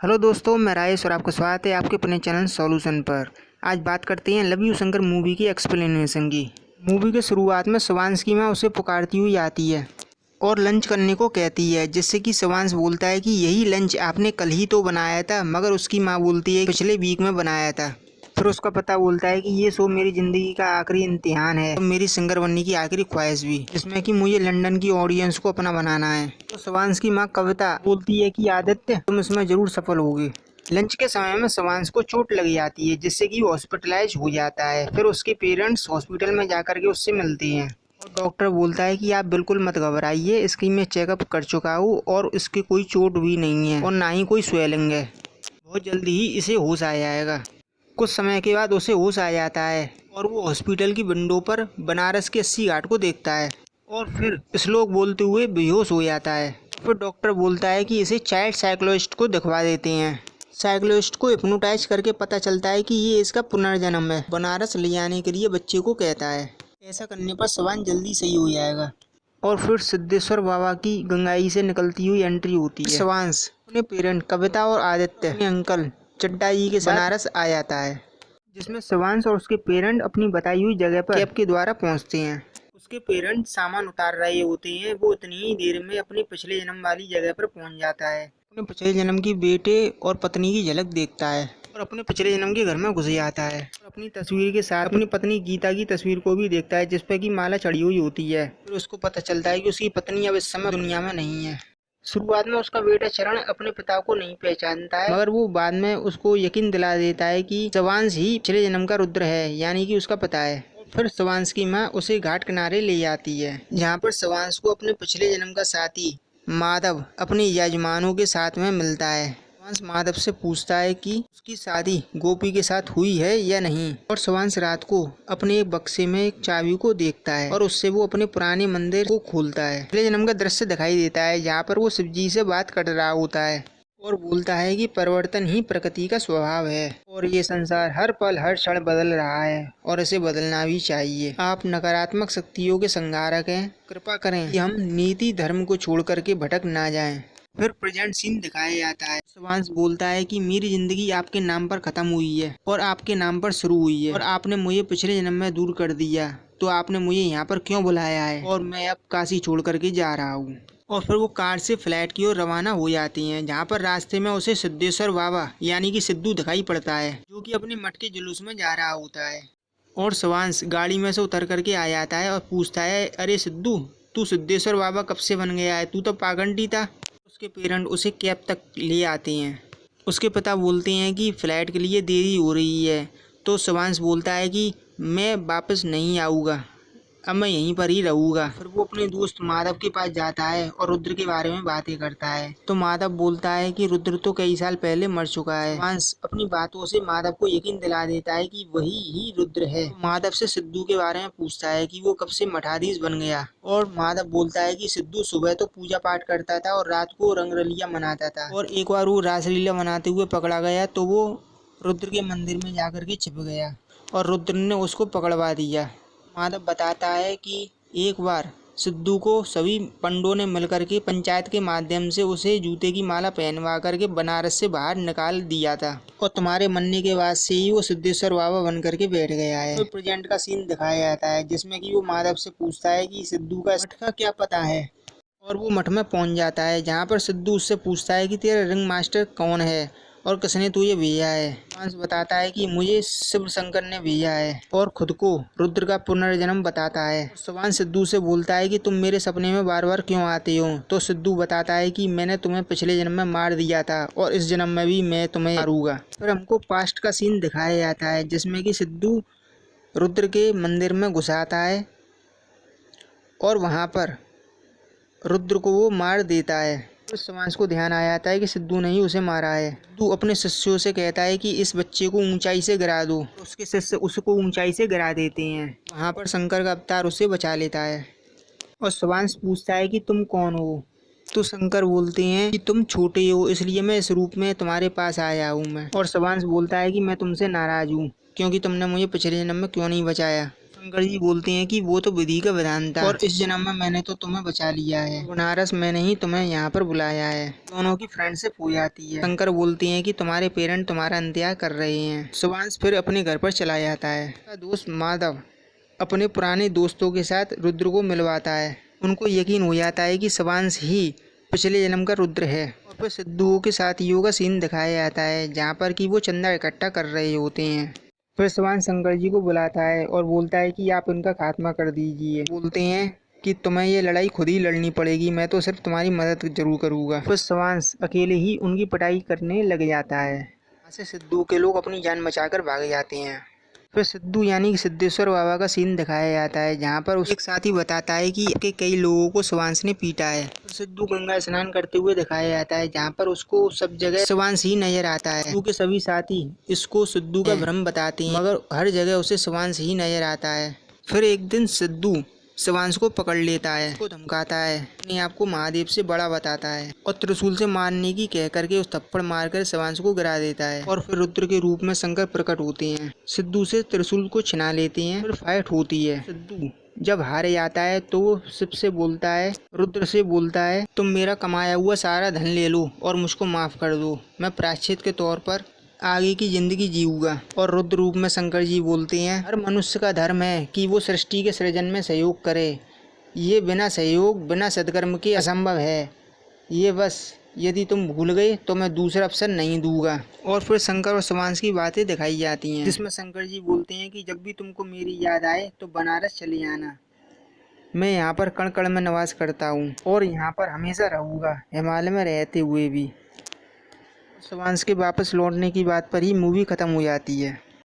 Hello दोस्तों, मैं राजेश और आपका स्वागत है आपके अपने चैनल सॉल्यूशन पर। आज बात करते हैं लव यू शंकर मूवी की एक्सप्लेनेशन की। मूवी के शुरुआत में शिवांश की माँ उसे पुकारती हुई आती है और लंच करने को कहती है, जिससे कि शिवांश बोलता है कि यही लंच आपने कल ही तो बनाया था, मगर उसकी माँ बोलती है पिछले वीक में बनाया था। फिर उसका पता बोलता है कि ये शो मेरी ज़िंदगी का आखिरी इम्तिहान है और मेरी सिंगर बनने की आखिरी ख्वाहिश भी, जिसमें कि मुझे लंदन की ऑडियंस को अपना बनाना है। तो शिवांश की माँ कविता बोलती है कि आदित्य, तुम इसमें ज़रूर सफल होगे। लंच के समय में शिवांश को चोट लग जाती है, जिससे कि वो हॉस्पिटलाइज हो जाता है। फिर उसके पेरेंट्स हॉस्पिटल में जाकर के उससे मिलते हैं और डॉक्टर बोलता है कि आप बिल्कुल मत घबराइए, इसकी मैं चेकअप कर चुका हूँ और इसकी कोई चोट भी नहीं है और ना ही कोई स्वेलिंग है। बहुत जल्दी ही इसे होश आ जाएगा। कुछ समय के बाद उसे होश आ जाता है और वो हॉस्पिटल की विंडो पर बनारस के 80 घाट को देखता है और फिर श्लोक बोलते हुए बेहोश हो जाता है। फिर डॉक्टर बोलता है कि इसे चाइल्ड साइकोलॉजिस्ट को दिखवा देते हैं। साइकोलॉजिस्ट को हिप्नोटाइज करके पता चलता है कि ये इसका पुनर्जन्म है। बनारस ले जाने के लिए बच्चे को कहता है। ऐसा करने पर शिवांश जल्दी सही हो जाएगा। और फिर सिद्धेश्वर बाबा की गंगाई से निकलती हुई एंट्री होती है। शिवांश अपने पेरेंट कविता और आदित्य अपने अंकल चड्डा जी के साथ बनारस आ जाता है, जिसमें शिवांश और उसके पेरेंट अपनी बताई हुई जगह पर कैब के द्वारा पहुंचते हैं। उसके पेरेंट सामान उतार रहे होते हैं। वो इतनी ही देर में अपने पिछले जन्म वाली जगह पर पहुंच जाता है। अपने पिछले जन्म की बेटे और पत्नी की झलक देखता है और अपने पिछले जन्म के घर में घुस जाता है और अपनी तस्वीर के साथ अपनी पत्नी गीता की तस्वीर को भी देखता है, जिसपे की माला चढ़ी हुई होती है। फिर उसको पता चलता है कि उसकी पत्नी अब इस समय दुनिया में नहीं है। शुरुआत में उसका बेटा चरण अपने पिता को नहीं पहचानता है, मगर वो बाद में उसको यकीन दिला देता है कि शिवांश ही पिछले जन्म का रुद्र है, यानी कि उसका पिता है। फिर शिवांश की माँ उसे घाट किनारे ले जाती है, जहाँ पर शिवांश को अपने पिछले जन्म का साथी माधव अपने यजमानों के साथ में मिलता है। शिवांश माधव से पूछता है कि उसकी शादी गोपी के साथ हुई है या नहीं, और शिवांश रात को अपने एक बक्से में एक चाबी को देखता है और उससे वो अपने पुराने मंदिर को खोलता है। पिछले जन्म का दृश्य दिखाई देता है, जहाँ पर वो शिव जी से बात कर रहा होता है और बोलता है कि परिवर्तन ही प्रकृति का स्वभाव है और ये संसार हर पल हर क्षण बदल रहा है और इसे बदलना भी चाहिए। आप नकारात्मक शक्तियों के संहारक हैं, कृपा करें कि हम नीति धर्म को छोड़ करके भटक ना जाएं। फिर प्रेजेंट सीन दिखाया जाता है। शिवांश बोलता है कि मेरी जिंदगी आपके नाम पर खत्म हुई है और आपके नाम पर शुरू हुई है और आपने मुझे पिछले जन्म में दूर कर दिया, तो आपने मुझे यहाँ पर क्यों बुलाया है और मैं अब काशी छोड़ करके जा रहा हूँ। और फिर वो कार से फ्लैट की ओर रवाना हो जाती हैं, जहाँ पर रास्ते में उसे सिद्धेश्वर बाबा यानी कि सिद्धू दिखाई पड़ता है, जो कि अपने मठ के जुलूस में जा रहा होता है। और शिवांश गाड़ी में से उतर करके आ जाता है और पूछता है, अरे सिद्धू, तू सिद्धेश्वर बाबा कब से बन गया है? तू तो पाखंडी था। उसके पेरेंट उसे कैब तक ले आते हैं। उसके पिता बोलते हैं कि फ्लाइट के लिए देरी हो रही है, तो शिवांश बोलता है कि मैं वापस नहीं आऊँगा, अब मैं यहीं पर ही रहूँगा। फिर वो अपने दोस्त माधव के पास जाता है और रुद्र के बारे में बातें करता है, तो माधव बोलता है कि रुद्र तो कई साल पहले मर चुका है। शिवांश अपनी बातों से माधव को यकीन दिला देता है कि वही ही रुद्र है। तो माधव से सिद्धू के बारे में पूछता है कि वो कब से मठाधीश बन गया, और माधव बोलता है कि सिद्धू सुबह तो पूजा पाठ करता था और रात को रंगरलिया मनाता था, और एक बार वो रासलीला मनाते हुए पकड़ा गया तो वो रुद्र के मंदिर में जाकर के छिप गया और रुद्र ने उसको पकड़वा दिया। माधव बताता है कि एक बार सिद्धू को सभी पंडों ने मिलकर के पंचायत के माध्यम से उसे जूते की माला पहनवा करके बनारस से बाहर निकाल दिया था, और तुम्हारे मरने के बाद से ही वो सिद्धेश्वर बाबा बन करके बैठ गया है। तो प्रेजेंट का सीन दिखाया जाता है, जिसमें कि वो माधव से पूछता है कि सिद्धू का मठ का क्या पता है, और वो मठ में पहुंच जाता है, जहाँ पर सिद्धू उससे पूछता है कि तेरा रिंग मास्टर कौन है और किसने तुझे भेजा है। शिवांश बताता है कि मुझे शिव शंकर ने भेजा है और खुद को रुद्र का पुनर्जन्म बताता है। शिवांश सिद्धू से बोलता है कि तुम मेरे सपने में बार बार क्यों आते हो, तो सिद्धू बताता है कि मैंने तुम्हें पिछले जन्म में मार दिया था और इस जन्म में भी मैं तुम्हें मारूंगा। फिर हमको पास्ट का सीन दिखाया जाता है, जिसमें कि सिद्धू रुद्र के मंदिर में घुस आता है और वहाँ पर रुद्र को वो मार देता है। तो शिवांश को ध्यान आ जाता है कि सिद्धू ने ही उसे मारा है। सिद्धू अपने शिष्यों से कहता है कि इस बच्चे को ऊंचाई से गिरा दो, तो उसके शिष्य उसको ऊंचाई से गिरा देते हैं। वहाँ पर शंकर का अवतार उसे बचा लेता है और शिवांश पूछता है कि तुम कौन हो, तो शंकर बोलते हैं कि तुम छोटे हो, इसलिए मैं इस रूप में तुम्हारे पास आया हूँ मैं। और शिवांश बोलता है कि मैं तुमसे नाराज हूँ, क्योंकि तुमने मुझे पिछले जन्म में क्यों नहीं बचाया। शंकर जी बोलते हैं कि वो तो विधि का विधान था और इस जन्म में मैंने तो तुम्हें बचा लिया है, बनारस मैंने ही तुम्हें यहाँ पर बुलाया है। दोनों की फ्रेंडशिप हो जाती है। शंकर बोलते हैं कि तुम्हारे पेरेंट तुम्हारा इंतजार कर रहे हैं। शिवांश फिर अपने घर पर चला जाता है। उसका दोस्त माधव अपने पुराने दोस्तों के साथ रुद्र को मिलवाता है। उनको यकीन हो जाता है कि शिवांश ही पिछले जन्म का रुद्र है। और फिर सिद्धू के साथियों का सीन दिखाया जाता है जहाँ पर कि वो चंदा इकट्ठा कर रहे होते हैं। फिर शिवांश शंकर जी को बुलाता है और बोलता है कि आप इनका खात्मा कर दीजिए। बोलते हैं कि तुम्हें ये लड़ाई खुद ही लड़नी पड़ेगी, मैं तो सिर्फ तुम्हारी मदद जरूर करूँगा। फिर शिवांश अकेले ही उनकी पिटाई करने लग जाता है। यहाँ से सिद्धू के लोग अपनी जान बचाकर भाग जाते हैं। फिर सिद्धू यानी कि सिद्धेश्वर बाबा का सीन दिखाया जाता है जहाँ पर एक साथी बताता है कि कई लोगों को शिवांश ने पीटा है। फिर सिद्धू गंगा स्नान करते हुए दिखाया जाता है जहाँ पर उसको सब जगह शिवांश ही नजर आता है। सिद्धू के सभी साथी इसको सिद्धू का भ्रम बताते हैं मगर हर जगह उसे शिवांश ही नजर आता है। फिर एक दिन सिद्धू शिवांश को पकड़ लेता है, उसको धमकाता है, अपने आप को महादेव से बड़ा बताता है और त्रिशूल से मारने की कह करके उस थप्पड़ मारकर शिवांश को गिरा देता है। और फिर रुद्र के रूप में शंकर प्रकट होते हैं, सिद्धू से त्रिशूल को छिना लेते हैं। फिर फाइट होती है। सिद्धू जब हार जाता है तो वो शिव से बोलता है, रुद्र से बोलता है, तुम मेरा कमाया हुआ सारा धन ले लो और मुझको माफ कर दो, मैं प्रायश्चित के तौर पर आगे की जिंदगी जीऊंगा। और रुद्र रूप में शंकर जी बोलते हैं, हर मनुष्य का धर्म है कि वो सृष्टि के सृजन में सहयोग करे, ये बिना सहयोग बिना सदकर्म के असंभव है। ये बस यदि तुम भूल गए तो मैं दूसरा अवसर नहीं दूंगा। और फिर शंकर और शिवांश की बातें दिखाई जाती हैं जिसमें शंकर जी बोलते हैं कि जब भी तुमको मेरी याद आए तो बनारस चले आना, मैं यहाँ पर कण कण में निवास करता हूँ और यहाँ पर हमेशा रहूँगा, हिमालय में रहते हुए भी। शिवांश के वापस लौटने की बात पर ही मूवी खत्म हो जाती है।